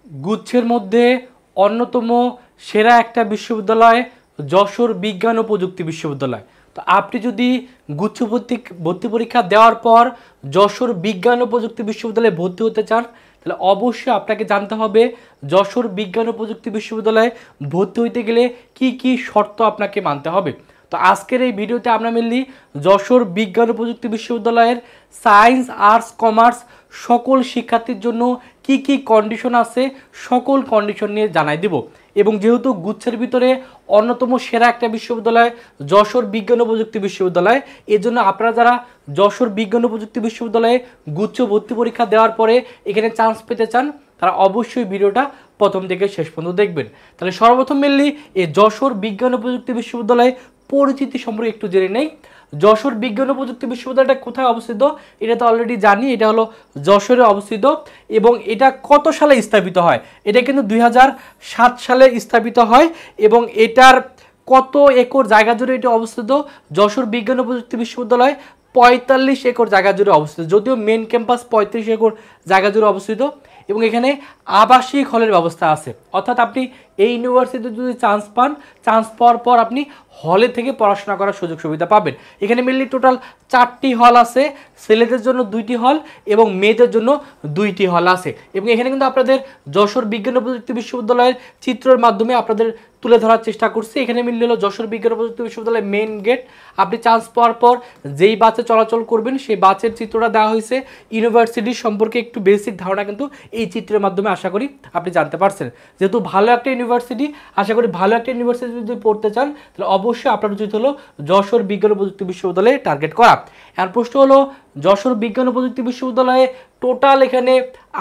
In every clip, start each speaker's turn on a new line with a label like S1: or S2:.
S1: গুচ্ছের মধ্যে অন্যতম সেরা একটা বিশ্ববিদ্যালয় যশোর বিজ্ঞান ও প্রযুক্তি বিশ্ববিদ্যালয়। তো আপনি যদি গুচ্ছ ভর্তি পরীক্ষা দেওয়ার পর যশোর বিজ্ঞান ও প্রযুক্তি বিশ্ববিদ্যালয়ে ভর্তি হতে চান, তাহলে অবশ্যই আপনাকে জানতে হবে যশোর বিজ্ঞান ও প্রযুক্তি বিশ্ববিদ্যালয়ে ভর্তি হইতে গেলে কি কি শর্ত আপনাকে মানতে হবে। তো আজকের এই ভিডিওতে আমরা মেনলি যশোর বিজ্ঞান ও প্রযুক্তি বিশ্ববিদ্যালয়ের সায়েন্স, আর্টস, কমার্স সকল শিক্ষার্থীর জন্য কি কি কন্ডিশন আছে সকল কন্ডিশন নিয়ে জানাই দেব। এবং যেহেতু গুচ্ছের ভিতরে অন্যতম সেরা একটা বিশ্ববিদ্যালয় যশোর বিজ্ঞান ও প্রযুক্তি বিশ্ববিদ্যালয়, এর জন্য আপনারা যারা যশোর বিজ্ঞান ও প্রযুক্তি বিশ্ববিদ্যালয়ে গুচ্ছ ভর্তি পরীক্ষা দেওয়ার পরে এখানে চান্স পেতে চান, তারা অবশ্যই ভিডিওটা প্রথম থেকে শেষ পর্যন্ত দেখবেন। তাহলে সর্বপ্রথম মেনলি এই যশোর বিজ্ঞান ও প্রযুক্তি বিশ্ববিদ্যালয় পরিচিতি সম্পর্কে একটু জেনে নেই। যশোর বিজ্ঞান ও প্রযুক্তি বিশ্ববিদ্যালয়টা কোথায় অবস্থিত এটা তো অলরেডি জানি, এটা হলো যশোরে অবস্থিত। এবং এটা কত সালে স্থাপিত হয়? এটা কিন্তু 2007 সালে স্থাপিত হয়। এবং এটার কত একর জায়গা জুড়ে এটা অবস্থিত? যশোর বিজ্ঞান ও প্রযুক্তি বিশ্ববিদ্যালয় 45 একর জায়গা জুড়ে অবস্থিত, যদিও মেন ক্যাম্পাস 35 একর জায়গা জুড়ে অবস্থিত। এবং এখানে আবাসিক হলের ব্যবস্থা আছে, অর্থাৎ আপনি এই ইউনিভার্সিটিতে যদি চান্স পান, চান্স পাওয়ার পর আপনি হলে থেকে পড়াশোনা করার সুযোগ সুবিধা পাবেন। এখানে মেনলি টোটাল 4টি হল আছে, ছেলেদের জন্য 2টি হল এবং মেয়েদের জন্য 2টি হল আছে। এবং এখানে কিন্তু আপনাদের যশোর বিজ্ঞান ও প্রযুক্তি বিশ্ববিদ্যালয়ের চিত্রের মাধ্যমে আপনাদের তুলে ধরার চেষ্টা করছি। এখানে মিললে হলো যশোর বিজ্ঞান ও প্রযুক্তি বিশ্ববিদ্যালয়ের মেইন গেট। আপনি চান্স পাওয়ার পর যেই বাসে চলাচল করবেন সেই বাসের চিত্রটা দেওয়া হয়েছে। ইউনিভার্সিটির সম্পর্কে একটু বেসিক ধারণা কিন্তু এই চিত্রের মাধ্যমে আশা করি আপনি জানতে পারছেন। যেহেতু ভালো একটা ইউনিভার্সিটি, আশা করি ভালো একটা ইউনিভার্সিটি যদি পড়তে চান তাহলে অবশ্যই আপনার উচিত হলো যশোর বিজ্ঞান ও প্রযুক্তি বিশ্ববিদ্যালয়ে টার্গেট করা। এর প্রশ্ন হলো যশোর বিজ্ঞান ও প্রযুক্তি বিশ্ববিদ্যালয়ে টোটাল এখানে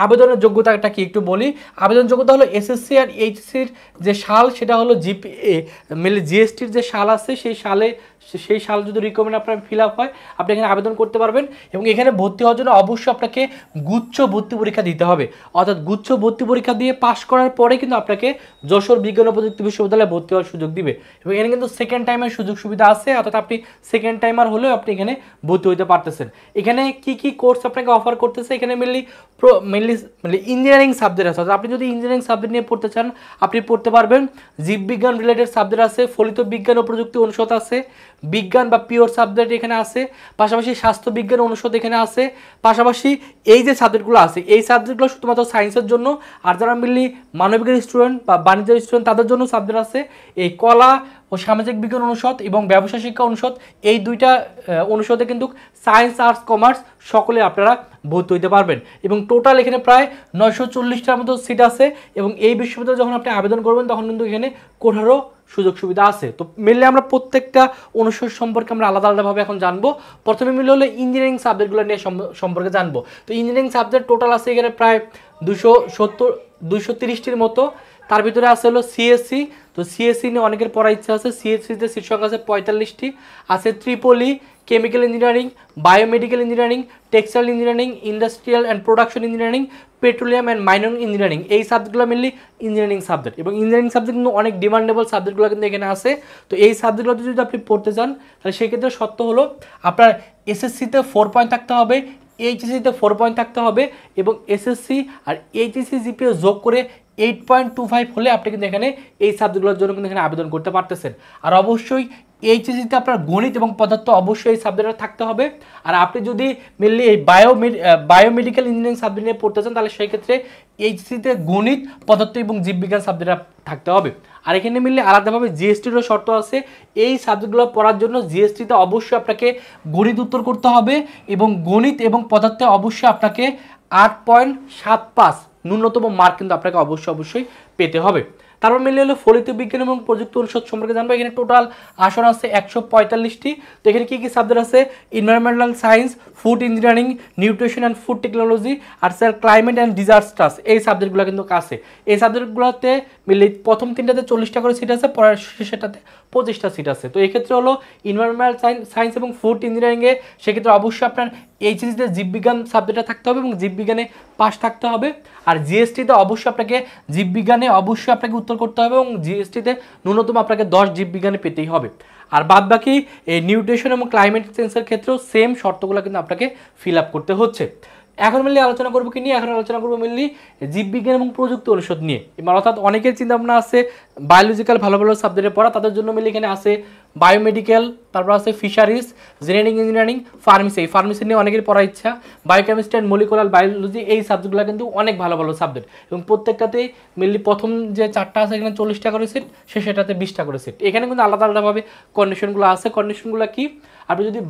S1: আবেদনের যোগ্যতাটা কি একটু বলি। আবেদন যোগ্যতা হলো এসএসসি আর এইচএসসির যে সাল সেটা হলো জিপিএ, মেনলি জিএসটির যে সাল আছে সেই সাল যদি রিকমেন্ড আপনার ফিল আপ হয় আপনি এখানে আবেদন করতে পারবেন। এবং এখানে ভর্তি হওয়ার জন্য অবশ্যই আপনাকে গুচ্ছ ভর্তি পরীক্ষা দিতে হবে, অর্থাৎ গুচ্ছ ভর্তি পরীক্ষা দিয়ে পাশ করার পরে কিন্তু আপনাকে যশোর বিজ্ঞান ও প্রযুক্তি বিশ্ববিদ্যালয়ে ভর্তি হওয়ার সুযোগ দিবে। এবং এখানে কিন্তু সেকেন্ড টাইমের সুযোগ সুবিধা আছে, অর্থাৎ আপনি সেকেন্ড টাইমার হলেও আপনি এখানে ভর্তি হতে পারতেছেন। এখানে কি কি কোর্স আপনাকে অফার করতেছে? এখানে মেনলি ইঞ্জিনিয়ারিং সাবজেক্ট আছে, আপনি যদি ইঞ্জিনিয়ারিং সাবজেক্ট নিয়ে পড়তে চান আপনি পড়তে পারবেন। জীববিজ্ঞান রিলেটেড সাবজেক্ট আছে, ফলিত বিজ্ঞান ও প্রযুক্তি অনুষদ আছে, বিজ্ঞান বা পিওর সাবজেক্ট এখানে আছে, পাশাপাশি স্বাস্থ্য বিজ্ঞান অনুষদ এখানে আছে। পাশাপাশি এই যে সাবজেক্টগুলো আছে এই সাবজেক্টগুলো শুধুমাত্র সায়েন্সের জন্য, আর যারা মেনলি মানবিকের স্টুডেন্ট বা বাণিজ্যের স্টুডেন্ট তাদের জন্য সাবজেক্ট আছে এই কলা ও সামাজিক বিজ্ঞান অনুষদ এবং ব্যবসা শিক্ষা অনুষদ। এই দুইটা অনুষদে কিন্তু সায়েন্স, আর্টস, কমার্স সকলে আপনারা ভর্তি হইতে পারবেন। এবং টোটাল এখানে প্রায় 940টার মতো সিট আছে। এবং এই বিশ্ববিদ্যালয়ে যখন আপনি আবেদন করবেন তখন কিন্তু এখানে কোঠারও সুযোগ সুবিধা আছে। তো মেনলি আমরা প্রত্যেকটা অনুষদ সম্পর্কে আমরা আলাদা আলাদাভাবে এখন জানবো। প্রথমে মিলে হলে ইঞ্জিনিয়ারিং সাবজেক্টগুলো নিয়ে সম্পর্কে জানবো। তো ইঞ্জিনিয়ারিং সাবজেক্ট টোটাল আছে এখানে প্রায় 230টির মতো। তার ভিতরে আছে হলো সিএসসি। তো সিএসসি নিয়ে অনেকের পড়ার ইচ্ছা আছে। সিএসসিতে সিট সংখ্যা আছে 45টি। আছে Tripoli, chemical engineering, biomedical engineering, textile engineering, industrial and production engineering, petroleum and mining engineering. এই সাবজেক্টগুলো মেনলি ইঞ্জিনিয়ারিং সাবজেক্ট। এবং ইঞ্জিনিয়ারিং সাবজেক্ট কিন্তু অনেক ডিমান্ডেবল সাবজেক্টগুলো কিন্তু এখানে আছে। তো এই সাবজেক্টগুলোতে যদি আপনি পড়তে চান তাহলে সেক্ষেত্রে শর্ত হলো আপনার এসএসসিতে 4 পয়েন্ট থাকতে হবে, এইচএসসিতে 4 পয়েন্ট থাকতে হবে এবং এসএসসি আর এইচএসসি জিপিএ যোগ করে 8.25 হলে আপনি কিন্তু এখানে এই সাবজেক্টগুলোর জন্য কিন্তু এখানে আবেদন করতে পারতেছেন। আর অবশ্যই এইচএসসিতে আপনার গণিত এবং পদার্থ অবশ্যই এই সাবজেক্টটা থাকতে হবে। আর আপনি যদি মেনলি এই বায়োমেডিক্যাল ইঞ্জিনিয়ারিং সাবজেক্ট নিয়ে পড়তে চান তাহলে সেই ক্ষেত্রে এইচএসসিতে গণিত, পদার্থ এবং জীববিজ্ঞান সাবজেক্টটা থাকতে হবে। আর এখানে মিললে আলাদাভাবে জিএসটিরও শর্ত আছে। এই সাবজেক্টগুলো পড়ার জন্য জিএসটিতে অবশ্যই আপনাকে গণিত উত্তর করতে হবে এবং গণিত এবং পদার্থে অবশ্যই আপনাকে 8.75 ন্যূনতম মার্ক কিন্তু আপনাকে অবশ্যই পেতে হবে। তারপর মিলে হলো ফলিত বিজ্ঞান এবং প্রযুক্তি অনুষদ সম্পর্কে জানবো। এখানে টোটাল আসন আছে 145টি। তো এখানে কী কী সাবজেক্ট আছে? Environmental science, food engineering, nutrition and food technology, আর স্যার ক্লাইমেট অ্যান্ড ডিজাস্টার্স। এই সাবজেক্টগুলো কিন্তু আছে। এই সাবজেক্টগুলোতে মিলে প্রথম 3টাতে 40টা করে সিট আছে, পরের শেষেরটাতে 25টা সিট আছে। তো এক্ষেত্রে হলো এনভায়রনমেন্টাল সায়েন্স এবং ফুড ইঞ্জিনিয়ারিংয়ে সেক্ষেত্রে অবশ্যই আপনার এইচএসসিতে জীববিজ্ঞান সাবজেক্টটা থাকতে হবে এবং জীববিজ্ঞানে পাস থাকতে হবে। আর জিএসটিতে অবশ্যই আপনাকে জীববিজ্ঞানে অবশ্যই আপনাকে উত্তর করতে হবে এবং জিএসটিতে ন্যূনতম আপনাকে 10 জীববিজ্ঞানে পেতেই হবে। আর বাদবাকি এই নিউট্রিশন এবং ক্লাইমেট চেঞ্জের ক্ষেত্রেও সেম শর্তগুলো কিন্তু আপনাকে ফিল আপ করতে হচ্ছে। এখন মেনলি আলোচনা করবো কি নিয়ে, এখন আলোচনা করবো মেনলি জীববিজ্ঞান এবং প্রযুক্তি অনুষদ নিয়ে। এবার অর্থাৎ অনেকের চিন্তা ভাবনা আছে বায়োলজিক্যাল ভালো ভালো সাবজেক্টে পড়া, তাদের জন্য মেনলি এখানে আছে বায়োমেডিক্যাল, তারপর আছে ফিশারিজ, জেনেটিক ইঞ্জিনিয়ারিং, ফার্মেসি। এই ফার্মেসি নিয়ে অনেকের পড়ার ইচ্ছা, বায়োকেমিস্ট্রি অ্যান্ড মলিকুলার বায়োলজি, এই সাবজেক্টগুলো কিন্তু অনেক ভালো ভালো সাবজেক্ট এবং প্রত্যেকটাতেই মেনলি প্রথম যে 4টা আছে এখানে 40টা করে সিট, সেটাতে 20টা করে সিট। এখানে কিন্তু আলাদা আলাদাভাবে কন্ডিশনগুলো আছে। কন্ডিশনগুলো কি, আপনি যদি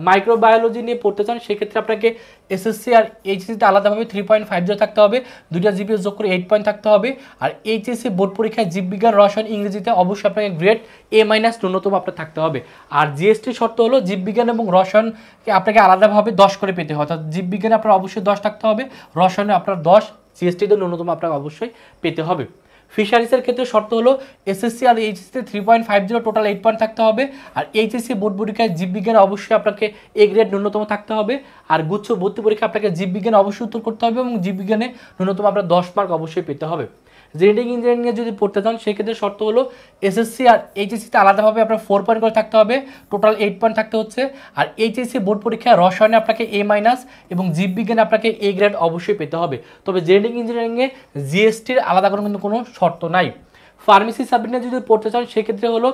S1: মাইক্রোবায়োলজি নিয়ে পড়তে চান সেক্ষেত্রে আপনাকে এসএসসি আর এইচএসসিতে আলাদাভাবে 3.50 থাকতে হবে, 2টা জিপিএস যোগ করে 8 পয়েন্ট থাকতে হবে। আর এইচএসসি বোর্ড পরীক্ষায় জীববিজ্ঞান, রসায়ন, ইংরেজিতে অবশ্যই আপনাকে গ্রেড A- ন্যূনতম আপনার থাকতে হবে। আর জিএসটি শর্ত হলো জীববিজ্ঞান এবং রসায়নকে আপনাকে আলাদাভাবে 10 করে পেতে হয়, অর্থাৎ জীববিজ্ঞানে আপনার অবশ্যই 10 থাকতে হবে, রসায়নে আপনার 10, জিএসটিতে ন্যূনতম আপনাকে অবশ্যই পেতে হবে। ফিশারিসের ক্ষেত্রে শর্ত হলো এসএসসি আর এইচএসসিতে 3.50, টোটাল 8 পয়েন্ট থাকতে হবে। আর এইচএসসি বোর্ড পরীক্ষায় জীববিজ্ঞানে অবশ্যই আপনাকে A গ্রেড ন্যূনতম থাকতে হবে। আর গুচ্ছ ভর্তি পরীক্ষা আপনাকে জীববিজ্ঞানে অবশ্যই উত্তর করতে হবে এবং জীববিজ্ঞানে ন্যূনতম আপনার 10 মার্ক অবশ্যই পেতে হবে। জেনেটিক ইঞ্জিনিয়ারিংয়ে যদি পড়তে চান সেক্ষেত্রে শর্ত হলো এসএসসি আর এইচএসসিতে আলাদাভাবে আপনার 4 পয়েন্ট করে থাকতে হবে, টোটাল 8 পয়েন্ট থাকতে হচ্ছে। আর এইচএসসি বোর্ড পরীক্ষায় রসায়নে আপনাকে A- এবং জীববিজ্ঞানে আপনাকে A গ্রেড অবশ্যই পেতে হবে। তবে জেনেটিক ইঞ্জিনিয়ারিংয়ে জিএসটির আলাদা কিন্তু কোনো শর্ত নাই। ফার্মেসি সাবজেক্টে যদি পড়তে চান সেক্ষেত্রে হলো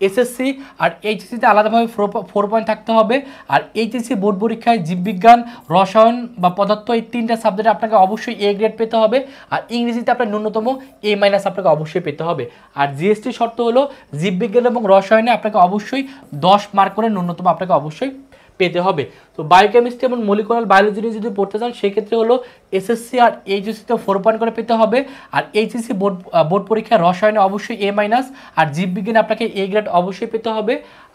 S1: এসএসসি আর এইচএসসিতে আলাদাভাবে 4 পয়েন্ট থাকতে হবে। আর এইচএসসি বোর্ড পরীক্ষায় জীববিজ্ঞান, রসায়ন বা পদার্থ, এই 3টা সাবজেক্টে আপনাকে অবশ্যই A গ্রেড পেতে হবে। আর ইংরেজিতে আপনার ন্যূনতম A- আপনাকে অবশ্যই পেতে হবে। আর জিএসটি শর্ত হলো জীববিজ্ঞান এবং রসায়নে আপনাকে অবশ্যই 10 মার্ক করে ন্যূনতম আপনাকে অবশ্যই পেতে হবে। তো বায়োকেমিস্ট্রি এবং মলিকুলার বায়োলজি নিয়ে যদি পড়তে চান সেক্ষেত্রে হলো এসএসসি আর এইচএসসিতে 4 পয়েন্ট করে পেতে হবে। আর এইচএসসি বোর্ড পরীক্ষায় রসায়নে অবশ্যই A- আর জীববিজ্ঞানে আপনাকে A গ্রেড অবশ্যই পেতে হবে।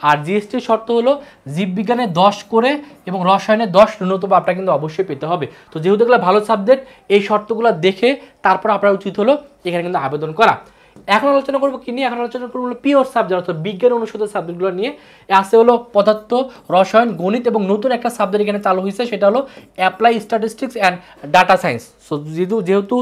S1: আর জিএসটির শর্ত হলো জীববিজ্ঞানে 10 করে এবং রসায়নে 10 ন্যূনতম আপনাকে কিন্তু অবশ্যই পেতে হবে। তো যেহেতু এগুলো ভালো সাবজেক্ট, এই শর্তগুলো দেখে তারপর আপনার উচিত হলো এখানে কিন্তু আবেদন করা। এখন আলোচনা করবো কি নিয়ে, এখন আলোচনা করবো হলো পিওর সাবজেক্ট অর্থাৎ বিজ্ঞান অনুষদের সাবজেক্টগুলো নিয়ে। আছে হলো পদার্থ, রসায়ন, গণিত এবং নতুন একটা সাবজেক্ট এখানে চালু হয়েছে, সেটা হলো apply statistics and data science. So যেহেতু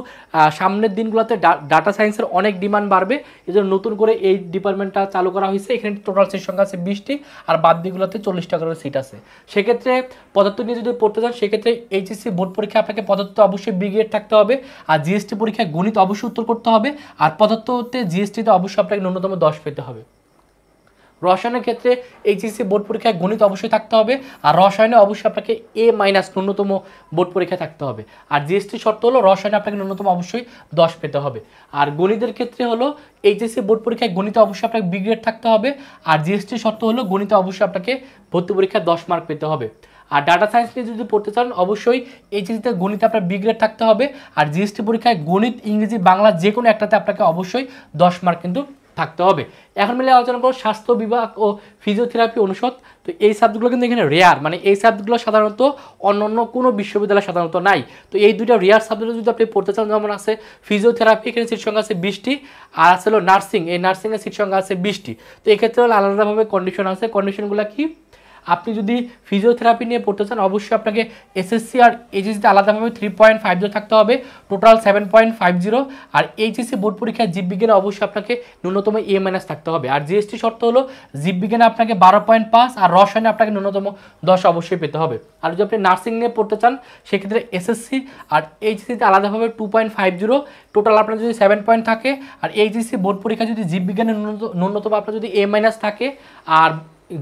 S1: সামনের দিনগুলোতে ডাটা সায়েন্সের অনেক ডিমান্ড বাড়বে, এই জন্য নতুন করে এই ডিপার্টমেন্টটা চালু করা হয়েছে। এখানে টোটাল সিট সংখ্যা আছে 20টি, আর বাদ দিকগুলোতে 40টা করে সিট আছে। সেক্ষেত্রে পদার্থ নিয়ে যদি পড়তে চান সেক্ষেত্রে এইচএসসি বোর্ড পরীক্ষা আপনাকে পদার্থ অবশ্যই বি গ্রেড থাকতে হবে। আর জিএসটি পরীক্ষায় গণিত অবশ্যই উত্তর করতে হবে। আর পদার্থতে জিএসটিতে অবশ্যই আপনাকে ন্যূনতম 10 পেতে হবে। রসায়নের ক্ষেত্রে এইচএসসি বোর্ড পরীক্ষায় গণিত অবশ্যই থাকতে হবে। আর রসায়নে অবশ্যই আপনাকে A- ন্যূনতম বোর্ড পরীক্ষায় থাকতে হবে। আর জিএসটি শর্ত হলো রসায়নে আপনাকে ন্যূনতম অবশ্যই 10 পেতে হবে। আর গণিতের ক্ষেত্রে হলো এইচএসসি বোর্ড পরীক্ষায় গণিতে অবশ্যই আপনাকে বি গ্রেড থাকতে হবে। আর জিএসটি শর্ত হলো গণিতে অবশ্যই আপনাকে ভর্তি পরীক্ষায় 10 মার্ক পেতে হবে। আর ডাটা সায়েন্স নিয়ে যদি পড়তে চান অবশ্যই এইচএসসিতে গণিতে আপনার বি গ্রেড থাকতে হবে। আর জিএসটি পরীক্ষায় গণিত, ইংরেজি, বাংলা যে কোনো একটাতে আপনাকে অবশ্যই 10 মার্ক কিন্তু থাকতে হবে। এখন মিলে আলোচনা করব স্বাস্থ্য বিভাগ ও ফিজিওথেরাপি অনুষদ। তো এই সাবজেক্টগুলো কিন্তু এখানে রেয়ার, মানে এই সাবজেক্টগুলো সাধারণত অন্য কোনো বিশ্ববিদ্যালয়ে সাধারণত নাই। তো এই দুইটা রেয়ার সাবজেক্ট যদি আপনি পড়তে চান, যেমন আছে ফিজিওথেরাপি, এখানে সিট সংখ্যা আছে 20টি। আর আছে হলো নার্সিং, এই নার্সিংয়ের সিট সংখ্যা আছে 20টি। তো এক্ষেত্রে হলো আলাদাভাবে কন্ডিশন আছে। কন্ডিশনগুলো কি, আপনি যদি ফিজিওথেরাপি নিয়ে পড়তে চান অবশ্যই আপনাকে এসএসসি আর এইচএসসিতে আলাদাভাবে 3.50 থাকতে হবে, টোটাল 7.50। আর এইচএসসি বোর্ড পরীক্ষায় জীববিজ্ঞানে অবশ্যই আপনাকে ন্যূনতম A- থাকতে হবে। আর জিএসটি শর্ত হলো জীববিজ্ঞানে আপনাকে 12.5 আর রসায়নে আপনাকে ন্যূনতম 10 অবশ্যই পেতে হবে। আর যদি আপনি নার্সিং নিয়ে পড়তে চান সেক্ষেত্রে এসএসসি আর এইচএসসিতে আলাদাভাবে 2.50, টোটাল আপনার যদি 7 পয়েন্ট থাকে। আর এইচএসসি বোর্ড পরীক্ষা যদি জীববিজ্ঞানের ন্যূনতম আপনার যদি A- থাকে, আর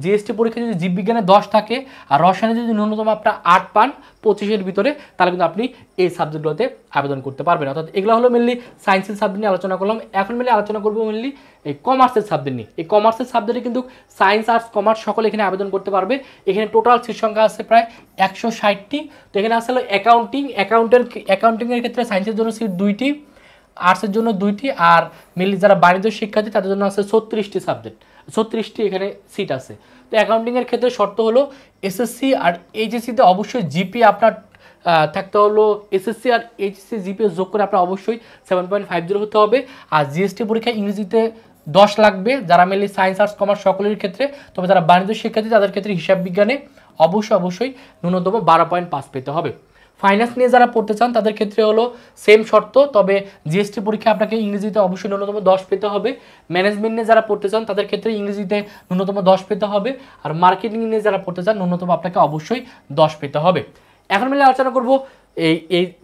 S1: জিএসটি পরীক্ষা যদি জীববিজ্ঞানে 10 থাকে, আর রসায়নে যদি ন্যূনতম আপনার 8 পান 25-এর ভিতরে, তাহলে কিন্তু আপনি এই সাবজেক্টগুলোতে আবেদন করতে পারবেন। অর্থাৎ এগুলো হলো মেনলি সায়েন্সের সাবজেক্ট নিয়ে আলোচনা করলাম। এখন মেনলি আলোচনা করবো মেনলি এই কমার্সের সাবজেক্ট নিয়ে। এই কমার্সের সাবজেক্টে কিন্তু সায়েন্স, আর্টস, কমার্স সকলে এখানে আবেদন করতে পারবে। এখানে টোটাল সিট সংখ্যা আছে প্রায় 160টি। তো এখানে আসলে অ্যাকাউন্টিংয়ের ক্ষেত্রে সায়েন্সের জন্য সিট 2টি, আর্টসের জন্য 2টি, আর মেনলি যারা বাণিজ্য শিক্ষার্থী তাদের জন্য আছে 36টি এখানে সিট আছে। তো অ্যাকাউন্টিংয়ের ক্ষেত্রে শর্ত হলো এসএসসি আর এইচএসসিতে অবশ্যই জিপি আপনার থাকতে হলো, এসএসসি আর এইচএসসি জিপিএ যোগ করে আপনার অবশ্যই 7.50 হতে হবে। আর জিএসটি পরীক্ষায় ইংরেজিতে 10 লাগবে, যারা মেনলি সায়েন্স, আর্টস, কমার্স সকলের ক্ষেত্রে। তবে যারা বাণিজ্য শিক্ষার্থী তাদের ক্ষেত্রে হিসাব বিজ্ঞানে অবশ্যই ন্যূনতম 12.5 পেতে হবে। ফাইন্যান্স নিয়ে যারা পড়তে চান তাদের ক্ষেত্রে হলো সেম শর্ত, তবে জিএসটি পরীক্ষা আপনাকে ইংরেজিতে অবশ্যই ন্যূনতম 10 পেতে হবে। ম্যানেজমেন্ট নিয়ে যারা পড়তে চান তাদের ক্ষেত্রে ইংরেজিতে ন্যূনতম 10 পেতে হবে। আর মার্কেটিং নিয়ে যারা পড়তে চান ন্যূনতম আপনাকে অবশ্যই 10 পেতে হবে। এখন মিলে আলোচনা করবো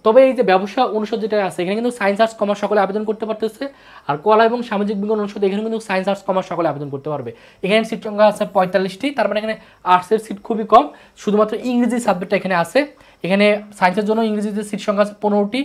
S1: তবে এই যে ব্যবসা অনুষদ যেটা আছে এখানে কিন্তু সায়েন্স আর্টস কমার্স সকলে আবেদন করতে পারতেছে, আর কলা এবং সামাজিক বিজ্ঞান অনুষদ এখানে কিন্তু সায়েন্স আর্টস কমার্স সকলে আবেদন করতে পারবে। এখানে সিট সংখ্যা আছে 45টি, তার মানে এখানে আর্টসের সিট খুবই কম, শুধুমাত্র ইংরেজি সাবজেক্টটা এখানে আছে। এখানে সায়েন্সের জন্য ইংরেজিতে সিট সংখ্যা আছে 15টি,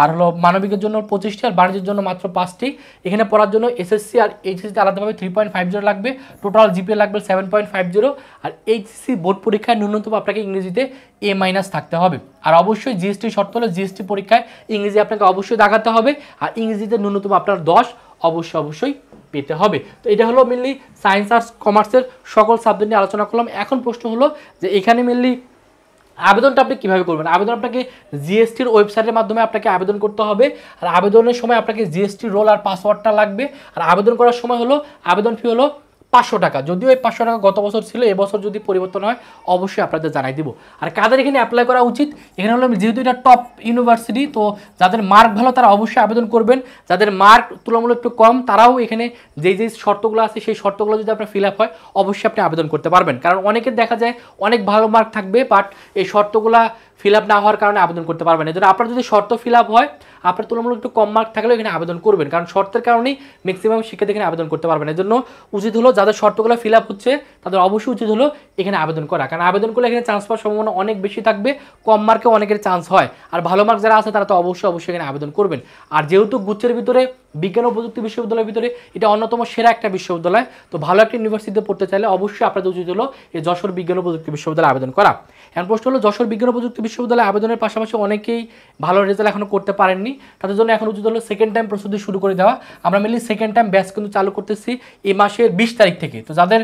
S1: আর হলো মানবিকের জন্য 25টি, আর বাণিজ্যের জন্য মাত্র 5টি। এখানে পড়ার জন্য এসএসসি আর এইচএসসিতে আলাদাভাবে 3.50 লাগবে, টোটাল জিপিএ লাগবে 7.50, আর এইচএসসি বোর্ড পরীক্ষায় ন্যূনতম আপনাকে ইংরেজিতে A- থাকতে হবে। আর অবশ্যই জিএসটি শর্ত হলে জিএসটি পরীক্ষায় ইংরেজি আপনাকে অবশ্যই দেখাতে হবে, আর ইংরেজিতে ন্যূনতম আপনার 10 অবশ্যই পেতে হবে। তো এটা হলো মেনলি সায়েন্স আর্টস কমার্সের সকল সাবজেক্ট নিয়ে আলোচনা করলাম। এখন প্রশ্ন হলো যে এখানে মেনলি আবেদনটা আপনি কীভাবে করবেন। আবেদন আপনাকে জিএসটির ওয়েবসাইটের মাধ্যমে আপনাকে আবেদন করতে হবে, আর আবেদনের সময় আপনাকে জিএসটি রোল আর পাসওয়ার্ডটা লাগবে। আর আবেদন করার সময় হলো আবেদন ফি হলো 500 টাকা, যদিও এই 500 টাকা গত বছর ছিল, এবছর যদি পরিবর্তন হয় অবশ্যই আপনাদের জানাই দিব। আর কাদের এখানে অ্যাপ্লাই করা উচিত, এখানে হলো যেহেতু এটা টপ ইউনিভার্সিটি, তো যাদের মার্ক ভালো তারা অবশ্যই আবেদন করবেন, যাদের মার্ক তুলনামূলক একটু কম তারাও এখানে যেই শর্তগুলো আছে সেই শর্তগুলো যদি আপনার ফিল আপ হয় অবশ্যই আপনি আবেদন করতে পারবেন। কারণ অনেকের দেখা যায় অনেক ভালো মার্ক থাকবে বাট এই শর্তগুলা ফিল আপ না হওয়ার কারণে আবেদন করতে পারবেন। এজন্য আপনার যদি শর্ত ফিল আপ হয়, আপনার তুলনামূলক একটু কম মার্ক থাকলেও এখানে আবেদন করবেন, কারণ শর্তের কারণেই ম্যাক্সিমাম শিক্ষার্থী এখানে আবেদন করতে পারবেন। এর জন্য উচিত হলো যাদের শর্তগুলো ফিল আপ হচ্ছে তাদের অবশ্যই উচিত হলো এখানে আবেদন করা, কারণ আবেদন করলে এখানে চান্স পাওয়ার সম্ভাবনা অনেক বেশি থাকবে, কম মার্কে অনেকের চান্স হয়, আর ভালো মার্ক যারা আছে তারা তো অবশ্যই এখানে আবেদন করবেন। আর যেহেতু গুচ্ছের ভিতরে বিজ্ঞান ও প্রযুক্তি বিশ্ববিদ্যালয়ের ভিতরে এটা অন্যতম সেরা একটা বিশ্ববিদ্যালয়, তো ভালো একটা ইউনিভার্সিটিতে পড়তে চাইলে অবশ্যই আপনাদের উচিত হলো এই যশোর বিজ্ঞান ও প্রযুক্তি বিশ্ববিদ্যালয়ে আবেদন করা। এখন প্রশ্ন হলো যশোর বিজ্ঞান ও প্রযুক্তি বিশ্ববিদ্যালয়ে আবেদনের পাশাপাশি অনেকেই ভালো রেজাল্ট এখনো করতে পারেননি, তাদের জন্য এখন উচিত হলো সেকেন্ড টাইম প্রস্তুতি শুরু করে দেওয়া। আমরা মেনলি সেকেন্ড টাইম ব্যাচ কিন্তু চালু করতেছি এই মাসের 20 তারিখ থেকে। তো যাদের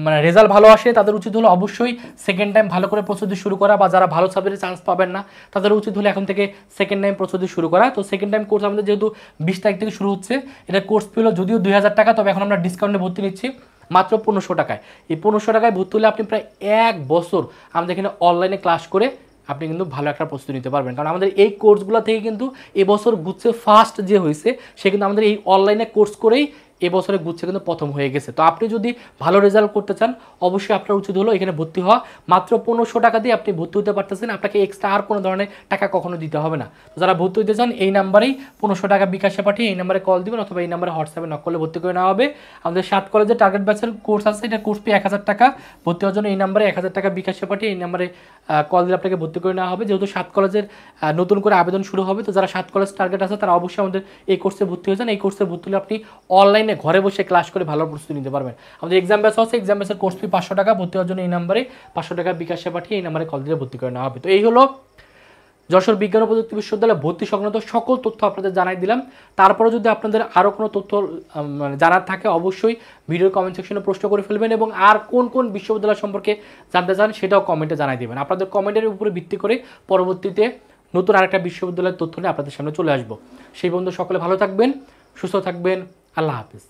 S1: মানে রেজাল্ট ভালো আসে তাদের উচিত হলো অবশ্যই সেকেন্ড টাইম ভালো করে প্রস্তুতি শুরু করা, বা যারা ভালো সাবজেক্টে চান্স পাবেন না তাদের উচিত হলো এখন থেকে সেকেন্ড টাইম প্রস্তুতি শুরু করা। তো সেকেন্ড টাইম কোর্স আমাদের যেহেতু 20 তারিখ থেকে শুরু হচ্ছে, এটা কোর্স ফি হলো যদিও 2000 টাকা, তবে এখন আমরা ডিসকাউন্টে ভর্তি নিচ্ছি মাত্র 1500 টাকায়। এই 1500 টাকায় ভর্তি হলে আপনি প্রায় 1 বছর আমাদের এখানে অনলাইনে ক্লাস করে আপনি কিন্তু ভালো একটা প্রস্তুতি নিতে পারবেন। কারণ আমাদের এই কোর্সগুলো থেকে কিন্তু এবছর গুচ্ছে ফার্স্ট যে হয়েছে সে কিন্তু আমাদের এই অনলাইনে কোর্স করেই এবছরে গুচ্ছে কিন্তু প্রথম হয়ে গেছে। তো আপনি যদি ভালো রেজাল্ট করতে চান অবশ্যই আপনার উচিত হলো এখানে ভর্তি হওয়া। মাত্র 1500 টাকা দিয়ে আপনি ভর্তি হতে পারতেছেন, আপনাকে এক্সট্রা আর কোনো ধরনের টাকা কখনো দিতে হবে না। তো যারা ভর্তি হতে চান এই নাম্বারেই 1500 টাকা বিকাশে পাঠিয়ে এই নাম্বারে কল দিবেন, অথবা এই নাম্বারে হোয়াটসঅ্যাপে নক করলে ভর্তি করে নেওয়া হবে। আমাদের 7 কলেজে টার্গেট ব্যাচের কোর্স আছে, এটা কোর্স ফি 1000 টাকা, ভর্তি হওয়ার জন্য এই নাম্বারে 1000 টাকা বিকাশে পাঠিয়ে এই নাম্বারে কল দিলে আপনাকে ভর্তি করে নেওয়া হবে। যেহেতু 7 কলেজের নতুন করে আবেদন শুরু হবে, তো যারা 7 কলেজ টার্গেট আছে তারা অবশ্যই আমাদের এই কোর্সে ভর্তি হয়ে যান। এই কোর্সে ভর্তি হলে আপনি অনলাইনে ঘরে বসে ক্লাস করে ভালো প্রস্তুতি নিতে পারবেন। আমাদের এক্সাম ব্যাচ আছে, এক্সাম ব্যাচের কোর্স ফি 500 টাকা, ভর্তি হওয়ার জন্য এই নাম্বারে 500 টাকা বিকাশে পাঠিয়ে এই নাম্বারে কল দিলে ভর্তি করে নেওয়া হবে। তো এই হলো যশোর বিজ্ঞান ও প্রযুক্তি বিশ্ববিদ্যালয়ে ভর্তি সংক্রান্ত সকল তথ্য আপনাদের জানাই দিলাম। তারপরে যদি আপনাদের আরও কোনো তথ্য জানার থাকে অবশ্যই ভিডিওর কমেন্ট সেকশনে প্রশ্ন করে ফেলবেন, এবং আর কোন কোন বিশ্ববিদ্যালয় সম্পর্কে জানতে চান সেটাও কমেন্টে জানাই দেবেন। আপনাদের কমেন্টের উপরে ভিত্তি করে পরবর্তীতে নতুন আরেকটা বিশ্ববিদ্যালয়ের তথ্য নিয়ে আপনাদের সামনে চলে আসবো। সেই পর্যন্ত সকলে ভালো থাকবেন, সুস্থ থাকবেন, আল্লাহ হাফিজ।